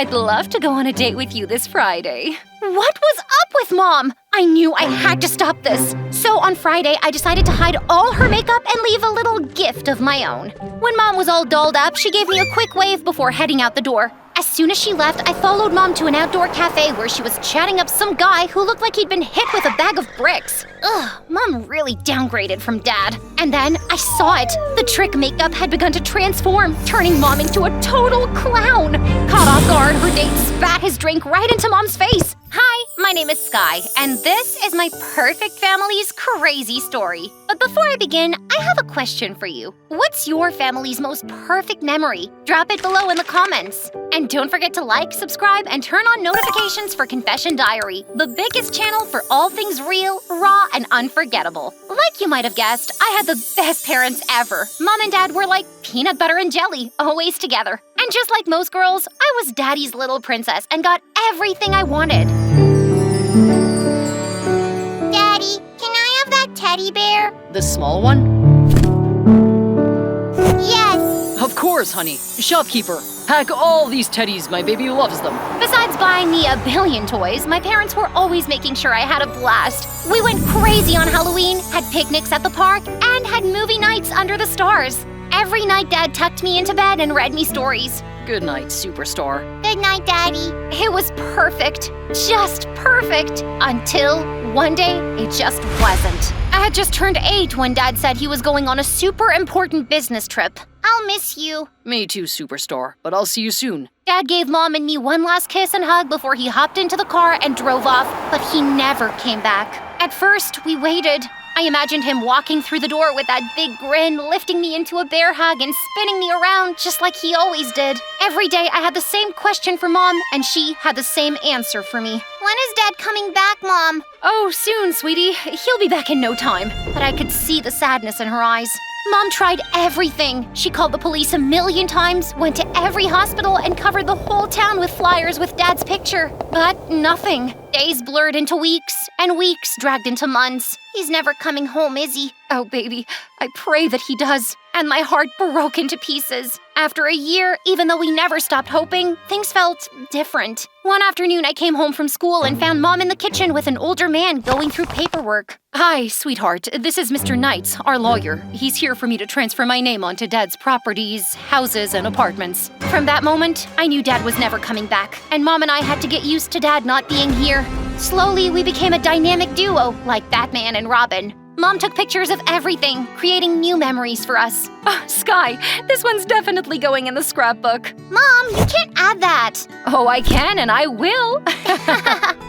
I'd love to go on a date with you this Friday. What was up with Mom? I knew I had to stop this. So on Friday, I decided to hide all her makeup and leave a little gift of my own. When Mom was all dolled up, she gave me a quick wave before heading out the door. As soon as she left, I followed Mom to an outdoor cafe where she was chatting up some guy who looked like he'd been hit with a bag of bricks. Ugh, Mom really downgraded from Dad. And then I saw it. The trick makeup had begun to transform, turning Mom into a total clown. Caught off guard, her date spat his drink right into Mom's face. Hi, my name is Skye, and this is my perfect family's crazy story. But before I begin, I have a question for you. What's your family's most perfect memory? Drop it below in the comments. And don't forget to like, subscribe, and turn on notifications for Confession Diary, the biggest channel for all things real, raw, and unforgettable. Like you might have guessed, I had the best parents ever. Mom and Dad were like peanut butter and jelly, always together. And just like most girls, I was Daddy's little princess and got everything I wanted. Daddy, can I have that teddy bear? The small one? Yes. Of course, honey. Shopkeeper, pack all these teddies. My baby loves them. Besides buying me a billion toys, my parents were always making sure I had a blast. We went crazy on Halloween, had picnics at the park, and had movie nights under the stars. Every night, Dad tucked me into bed and read me stories. Good night, superstar. Good night, Daddy. It was perfect. Just perfect. Until one day, it just wasn't. I had just turned 8 when Dad said he was going on a super important business trip. I'll miss you. Me too, superstar. But I'll see you soon. Dad gave Mom and me one last kiss and hug before he hopped into the car and drove off, but he never came back. At first, we waited. I imagined him walking through the door with that big grin, lifting me into a bear hug and spinning me around just like he always did. Every day I had the same question for Mom, and she had the same answer for me. When is Dad coming back, Mom? Oh, soon, sweetie. He'll be back in no time. But I could see the sadness in her eyes. Mom tried everything. She called the police a million times, went to every hospital, and covered the whole town with flyers with Dad's picture. But nothing. Days blurred into weeks, and weeks dragged into months. He's never coming home, is he? Oh, baby, I pray that he does. And my heart broke into pieces. After a year, even though we never stopped hoping, things felt different. One afternoon, I came home from school and found Mom in the kitchen with an older man going through paperwork. Hi, sweetheart. This is Mr. Knight, our lawyer. He's here for me to transfer my name onto Dad's properties, houses, and apartments. From that moment, I knew Dad was never coming back, and Mom and I had to get used to Dad not being here. Slowly, we became a dynamic duo, like Batman and Robin. Mom took pictures of everything, creating new memories for us. Skye, this one's definitely going in the scrapbook. Mom, you can't add that. Oh, I can and I will.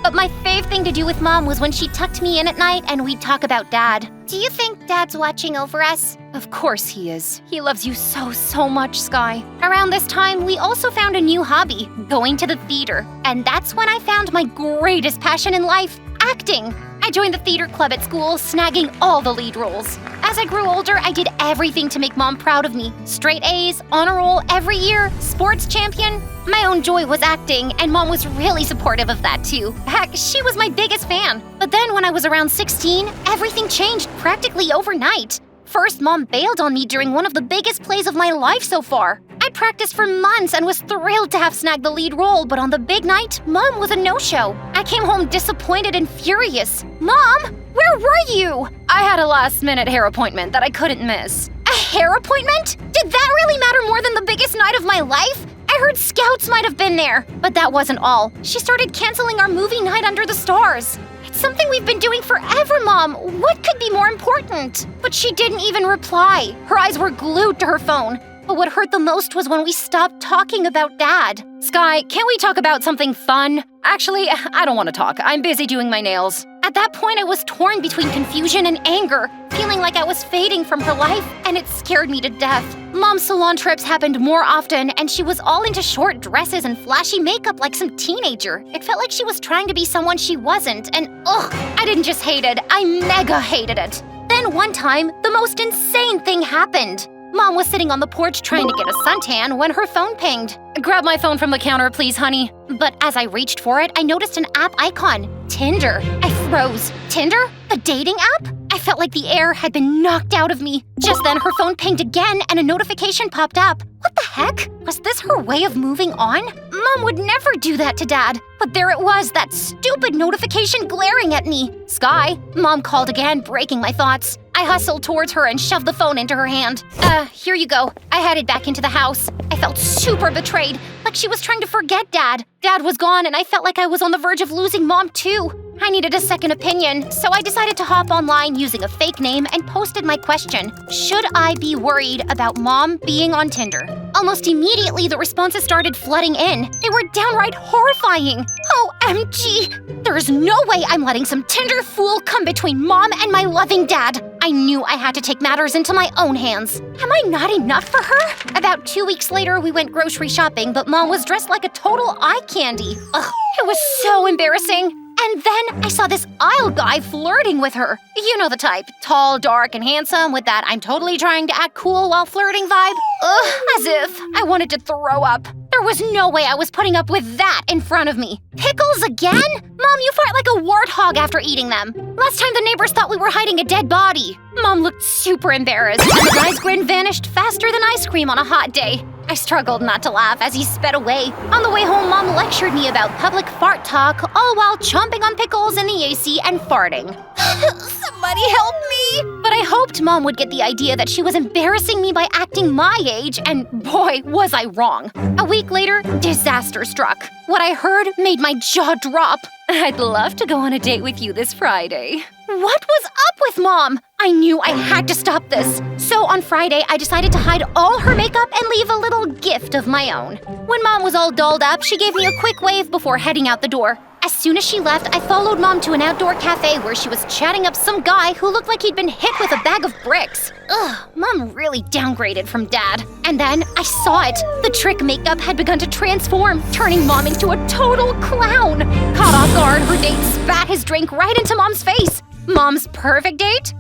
But my fave thing to do with Mom was when she tucked me in at night and we'd talk about Dad. Do you think Dad's watching over us? Of course he is. He loves you so much, Skye. Around this time, we also found a new hobby, going to the theater. And that's when I found my greatest passion in life, acting. I joined the theater club at school, snagging all the lead roles. As I grew older, I did everything to make Mom proud of me. Straight A's, honor roll every year, sports champion. My own joy was acting, and Mom was really supportive of that too. Heck, she was my biggest fan. But then when I was around 16, everything changed practically overnight. First, Mom bailed on me during one of the biggest plays of my life so far. I practiced for months and was thrilled to have snagged the lead role, but on the big night, Mom was a no-show. I came home disappointed and furious. Mom, where were you? I had a last-minute hair appointment that I couldn't miss. A hair appointment? Did that really matter more than the biggest night of my life? I heard scouts might have been there. But that wasn't all. She started canceling our movie night under the stars. It's something we've been doing forever, Mom. What could be more important? But she didn't even reply. Her eyes were glued to her phone. But what hurt the most was when we stopped talking about Dad. Skye, can't we talk about something fun? Actually, I don't want to talk. I'm busy doing my nails. At that point, I was torn between confusion and anger, feeling like I was fading from her life, and it scared me to death. Mom's salon trips happened more often, and she was all into short dresses and flashy makeup like some teenager. It felt like she was trying to be someone she wasn't, and I didn't just hate it, I mega hated it. Then one time, the most insane thing happened. Mom was sitting on the porch trying to get a suntan when her phone pinged. Grab my phone from the counter, please, honey. But as I reached for it, I noticed an app icon, Tinder. I froze. Tinder? The dating app? I felt like the air had been knocked out of me. Just then, her phone pinged again and a notification popped up. What What the heck? Was this her way of moving on? Mom would never do that to Dad. But there it was, that stupid notification glaring at me. Skye, Mom called again, breaking my thoughts. I hustled towards her and shoved the phone into her hand. Here you go. I headed back into the house. I felt super betrayed, like she was trying to forget Dad. Dad was gone and I felt like I was on the verge of losing Mom too. I needed a second opinion, so I decided to hop online using a fake name and posted my question. Should I be worried about Mom being on Tinder? Almost immediately, the responses started flooding in. They were downright horrifying. OMG! There's no way I'm letting some Tinder fool come between Mom and my loving Dad. I knew I had to take matters into my own hands. Am I not enough for her? About 2 weeks later, we went grocery shopping, but Mom was dressed like a total eye candy. Ugh, it was so embarrassing. And then I saw this aisle guy flirting with her. You know the type. Tall, dark, and handsome with that I'm totally trying to act cool while flirting vibe. Ugh, as if I wanted to throw up. There was no way I was putting up with that in front of me. Pickles again? Mom, you fart like a warthog after eating them. Last time the neighbors thought we were hiding a dead body. Mom looked super embarrassed, and the guy's grin vanished faster than ice cream on a hot day. I struggled not to laugh as he sped away. On the way home, Mom lectured me about public fart talk, all while chomping on pickles in the AC and farting. Somebody help me! But I hoped Mom would get the idea that she was embarrassing me by acting my age, and boy, was I wrong. A week later, disaster struck. What I heard made my jaw drop. I'd love to go on a date with you this Friday. What was up with Mom? I knew I had to stop this. So on Friday, I decided to hide all her makeup and leave a little gift of my own. When Mom was all dolled up, she gave me a quick wave before heading out the door. As soon as she left, I followed Mom to an outdoor cafe where she was chatting up some guy who looked like he'd been hit with a bag of bricks. Ugh, Mom really downgraded from Dad. And then I saw it. The trick makeup had begun to transform, turning Mom into a total clown. Caught off guard, her date spat his drink right into Mom's face. Mom's perfect date?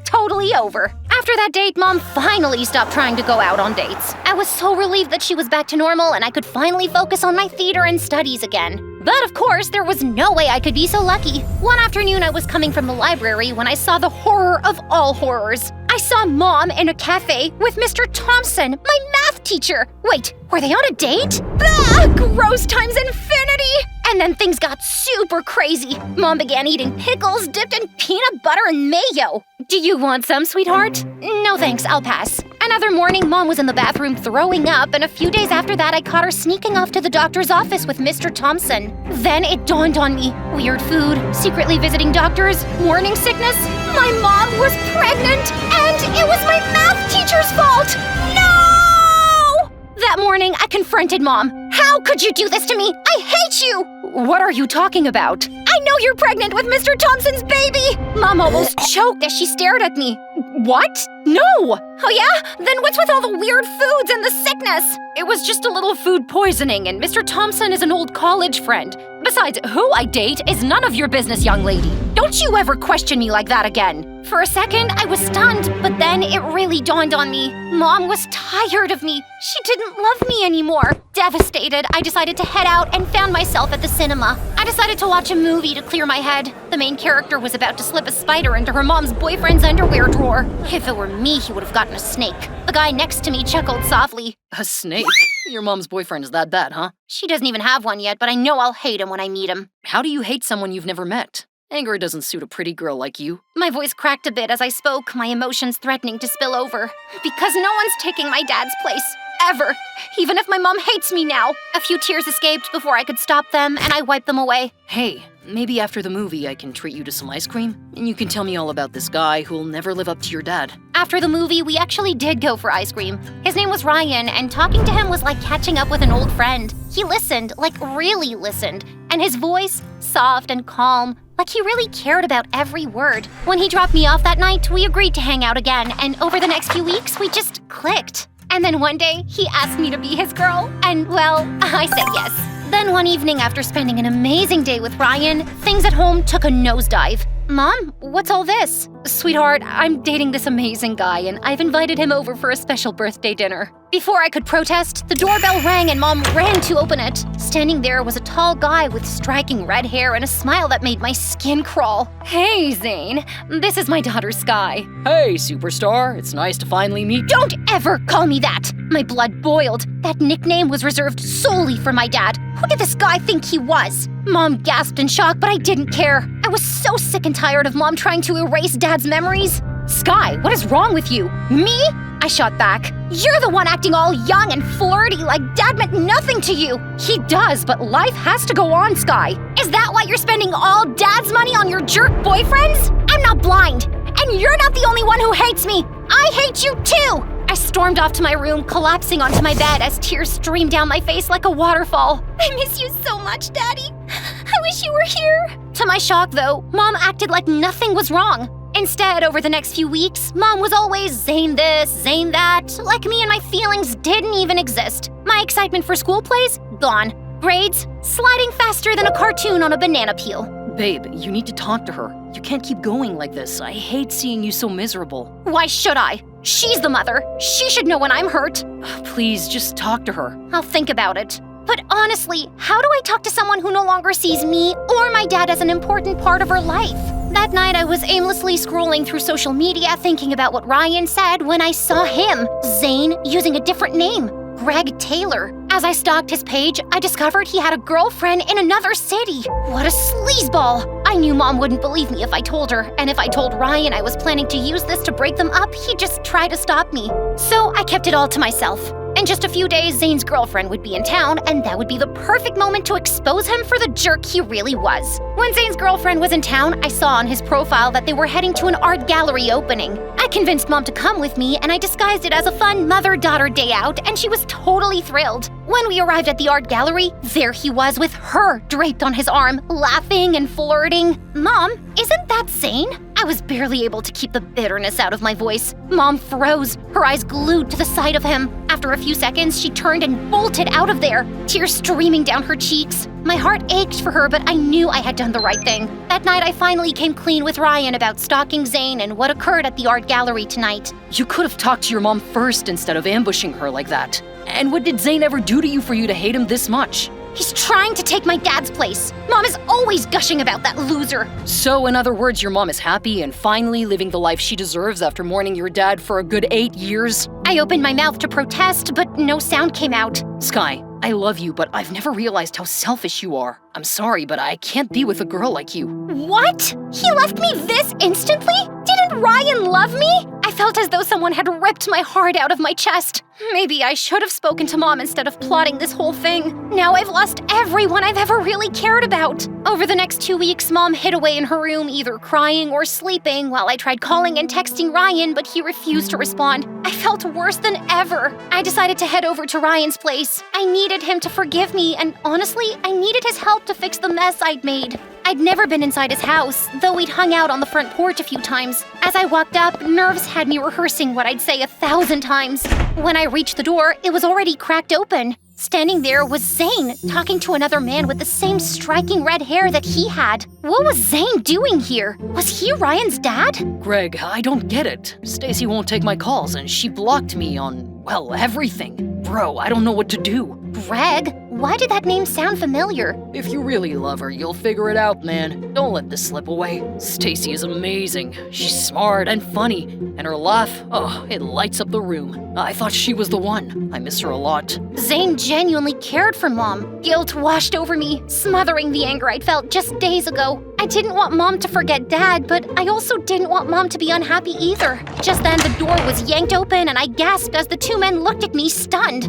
Totally over. After that date, Mom finally stopped trying to go out on dates. I was so relieved that she was back to normal and I could finally focus on my theater and studies again. But of course, there was no way I could be so lucky. One afternoon, I was coming from the library when I saw the horror of all horrors. I saw Mom in a cafe with Mr. Thompson, my math teacher. Wait, were they on a date? Blah! Gross times infinity! And then things got super crazy. Mom began eating pickles dipped in peanut butter and mayo. Do you want some, sweetheart? No thanks, I'll pass. Another morning, Mom was in the bathroom throwing up, and a few days after that, I caught her sneaking off to the doctor's office with Mr. Thompson. Then it dawned on me. Weird food, secretly visiting doctors, morning sickness. My mom was pregnant, and it was my math teacher's fault! No! That morning, I confronted Mom. How could you do this to me? I hate you! What are you talking about? I know you're pregnant with Mr. Thompson's baby! Mom almost choked as she stared at me. What? No! Oh yeah? Then what's with all the weird foods and the sickness? It was just a little food poisoning, and Mr. Thompson is an old college friend. Besides, who I date is none of your business, young lady. Don't you ever question me like that again. For a second, I was stunned, but then it really dawned on me. Mom was tired of me. She didn't love me anymore. Devastated, I decided to head out and found myself at the cinema. I decided to watch a movie to clear my head. The main character was about to slip a spider into her mom's boyfriend's underwear drawer. If it were me, he would have gotten a snake. The guy next to me chuckled softly. A snake? Your mom's boyfriend is that bad, huh? She doesn't even have one yet, but I know I'll hate him when I meet him. How do you hate someone you've never met? Anger doesn't suit a pretty girl like you. My voice cracked a bit as I spoke, my emotions threatening to spill over. Because no one's taking my dad's place. Ever. Even if my mom hates me now. A few tears escaped before I could stop them, and I wiped them away. Hey, maybe after the movie I can treat you to some ice cream? And you can tell me all about this guy who'll never live up to your dad. After the movie, we actually did go for ice cream. His name was Ryan, and talking to him was like catching up with an old friend. He listened, like really listened. And his voice, soft and calm, like he really cared about every word. When he dropped me off that night, we agreed to hang out again, and over the next few weeks, we just clicked. And then one day, he asked me to be his girl, and well, I said yes. Then one evening after spending an amazing day with Ryan, things at home took a nosedive. Mom, what's all this? Sweetheart, I'm dating this amazing guy and I've invited him over for a special birthday dinner. Before I could protest, the doorbell rang and Mom ran to open it. Standing there was a tall guy with striking red hair and a smile that made my skin crawl. Hey, Zane. This is my daughter, Skye. Hey, superstar. It's nice to finally meet. Don't ever call me that! My blood boiled. That nickname was reserved solely for my dad. Who did this guy think he was? Mom gasped in shock, but I didn't care. I was so sick and tired of Mom trying to erase Dad's memories. Skye, what is wrong with you? Me? I shot back. You're the one acting all young and flirty like Dad meant nothing to you. He does, but life has to go on, Skye. Is that why you're spending all Dad's money on your jerk boyfriends? I'm not blind. And you're not the only one who hates me. I hate you too. I stormed off to my room, collapsing onto my bed as tears streamed down my face like a waterfall. I miss you so much, Daddy. I wish you were here. To my shock, though, Mom acted like nothing was wrong. Instead, over the next few weeks, Mom was always Zane this, Zane that, like me and my feelings didn't even exist. My excitement for school plays? Gone. Grades? Sliding faster than a cartoon on a banana peel. Babe, you need to talk to her. You can't keep going like this. I hate seeing you so miserable. Why should I? She's the mother. She should know when I'm hurt. Please, just talk to her. I'll think about it. But honestly, how do I talk to someone who no longer sees me or my dad as an important part of her life? That night, I was aimlessly scrolling through social media thinking about what Ryan said when I saw him, Zane, using a different name, Greg Taylor. As I stalked his page, I discovered he had a girlfriend in another city. What a sleazeball! I knew Mom wouldn't believe me if I told her, and if I told Ryan I was planning to use this to break them up, he'd just try to stop me. So I kept it all to myself. In just a few days, Zane's girlfriend would be in town, and that would be the perfect moment to expose him for the jerk he really was. When Zane's girlfriend was in town, I saw on his profile that they were heading to an art gallery opening. I convinced Mom to come with me, and I disguised it as a fun mother-daughter day out, and she was totally thrilled. When we arrived at the art gallery, there he was with her draped on his arm, laughing and flirting. Mom, isn't that Zane? I was barely able to keep the bitterness out of my voice. Mom froze, her eyes glued to the sight of him. After a few seconds, she turned and bolted out of there, tears streaming down her cheeks. My heart ached for her, but I knew I had done the right thing. That night, I finally came clean with Ryan about stalking Zane and what occurred at the art gallery tonight. You could have talked to your mom first instead of ambushing her like that. And what did Zane ever do to you for you to hate him this much? He's trying to take my dad's place. Mom is always gushing about that loser. So, in other words, your mom is happy and finally living the life she deserves after mourning your dad for a good 8 years? I opened my mouth to protest, but no sound came out. Skye, I love you, but I've never realized how selfish you are. I'm sorry, but I can't be with a girl like you. What? He left me this instantly? Didn't Ryan love me? I felt as though someone had ripped my heart out of my chest. Maybe I should have spoken to Mom instead of plotting this whole thing. Now I've lost everyone I've ever really cared about. Over the next 2 weeks, Mom hid away in her room, either crying or sleeping, while I tried calling and texting Ryan, but he refused to respond. I felt worse than ever. I decided to head over to Ryan's place. I needed him to forgive me, and honestly, I needed his help to fix the mess I'd made. I'd never been inside his house, though we'd hung out on the front porch a few times. As I walked up, nerves had me rehearsing what I'd say 1,000 times. When I reached the door, it was already cracked open. Standing there was Zane, talking to another man with the same striking red hair that he had. What was Zane doing here? Was he Ryan's dad? Greg, I don't get it. Stacy won't take my calls and she blocked me on, well, everything. Bro, I don't know what to do. Greg? Why did that name sound familiar? If you really love her, you'll figure it out, man. Don't let this slip away. Stacy is amazing. She's smart and funny, and her laugh, oh, it lights up the room. I thought she was the one. I miss her a lot. Zane genuinely cared for Mom. Guilt washed over me, smothering the anger I'd felt just days ago. I didn't want Mom to forget Dad, but I also didn't want Mom to be unhappy either. Just then, the door was yanked open, and I gasped as the two men looked at me, stunned.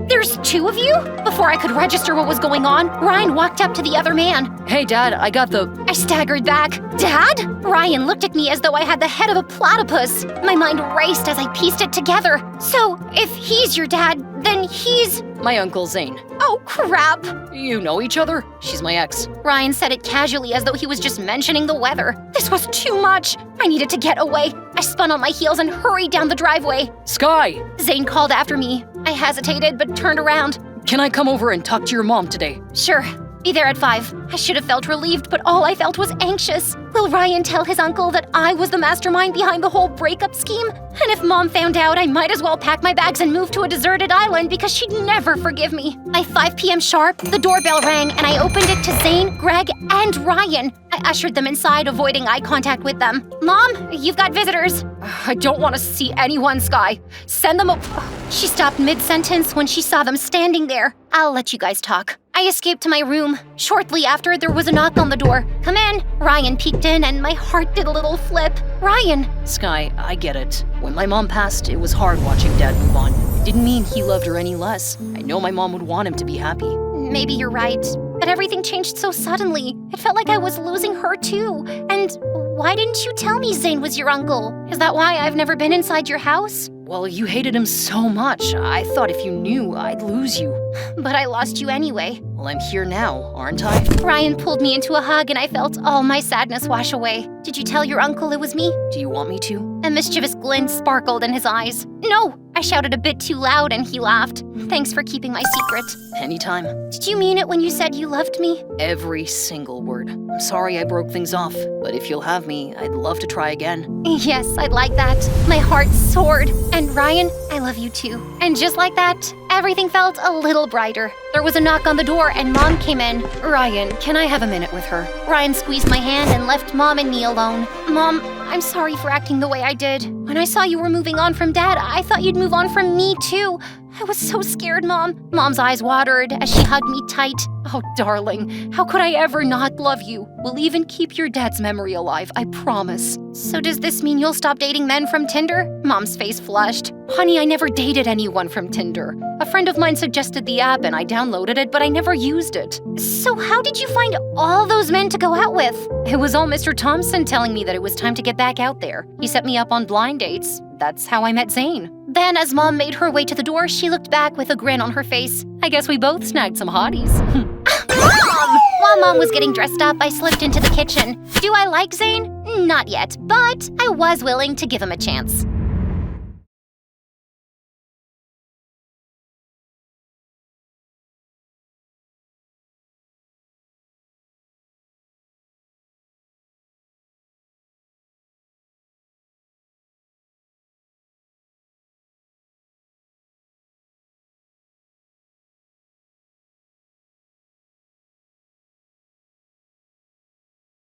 There's two of you? Before I could register what was going on, Ryan walked up to the other man. Hey, Dad, I got the... I staggered back. Dad? Ryan looked at me as though I had the head of a platypus. My mind raced as I pieced it together. So, if he's your dad, then he's... My Uncle Zane. Oh, crap. You know each other? She's my ex. Ryan said it casually as though he was just mentioning the weather. This was too much. I needed to get away. I spun on my heels and hurried down the driveway. Skye! Zane called after me. I hesitated but turned around. Can I come over and talk to your mom today? Sure. Be there at 5. I should have felt relieved, but all I felt was anxious. Will Ryan tell his uncle that I was the mastermind behind the whole breakup scheme? And if Mom found out, I might as well pack my bags and move to a deserted island because she'd never forgive me. By 5 p.m. sharp, the doorbell rang and I opened it to Zane, Greg, and Ryan. I ushered them inside, avoiding eye contact with them. Mom, you've got visitors. I don't want to see anyone, Skye. Send them up. She stopped mid-sentence when she saw them standing there. I'll let you guys talk. I escaped to my room. Shortly after, there was a knock on the door. Come in. Ryan peeked in and my heart did a little flip. Ryan. Skye, I get it. When my mom passed, it was hard watching Dad move on. It didn't mean he loved her any less. I know my mom would want him to be happy. Maybe you're right. But everything changed so suddenly. It felt like I was losing her too. And why didn't you tell me Zane was your uncle? Is that why I've never been inside your house? Well, you hated him so much. I thought if you knew, I'd lose you. But I lost you anyway. Well, I'm here now, aren't I? Ryan pulled me into a hug and I felt all my sadness wash away. Did you tell your uncle it was me? Do you want me to? A mischievous glint sparkled in his eyes. No! I shouted a bit too loud and he laughed. Thanks for keeping my secret. Anytime. Did you mean it when you said you loved me? Every single word. I'm sorry I broke things off, but if you'll have me, I'd love to try again. Yes, I'd like that. My heart soared. And Ryan, I love you too. And just like that, everything felt a little brighter. There was a knock on the door and Mom came in. Ryan, can I have a minute with her? Ryan squeezed my hand and left Mom and me alone. Mom, I'm sorry for acting the way I did. When I saw you were moving on from Dad, I thought you'd move on from me too. I was so scared, Mom. Mom's eyes watered as she hugged me tight. Oh, darling, how could I ever not love you? We'll even keep your dad's memory alive, I promise. So does this mean you'll stop dating men from Tinder? Mom's face flushed. Honey, I never dated anyone from Tinder. A friend of mine suggested the app and I downloaded it, but I never used it. So how did you find all those men to go out with? It was all Mr. Thompson telling me that it was time to get back out there. He set me up on blind dates. That's how I met Zane. Then, as Mom made her way to the door, she looked back with a grin on her face. I guess we both snagged some hotties. Mom! While Mom was getting dressed up, I slipped into the kitchen. Do I like Zane? Not yet, but I was willing to give him a chance.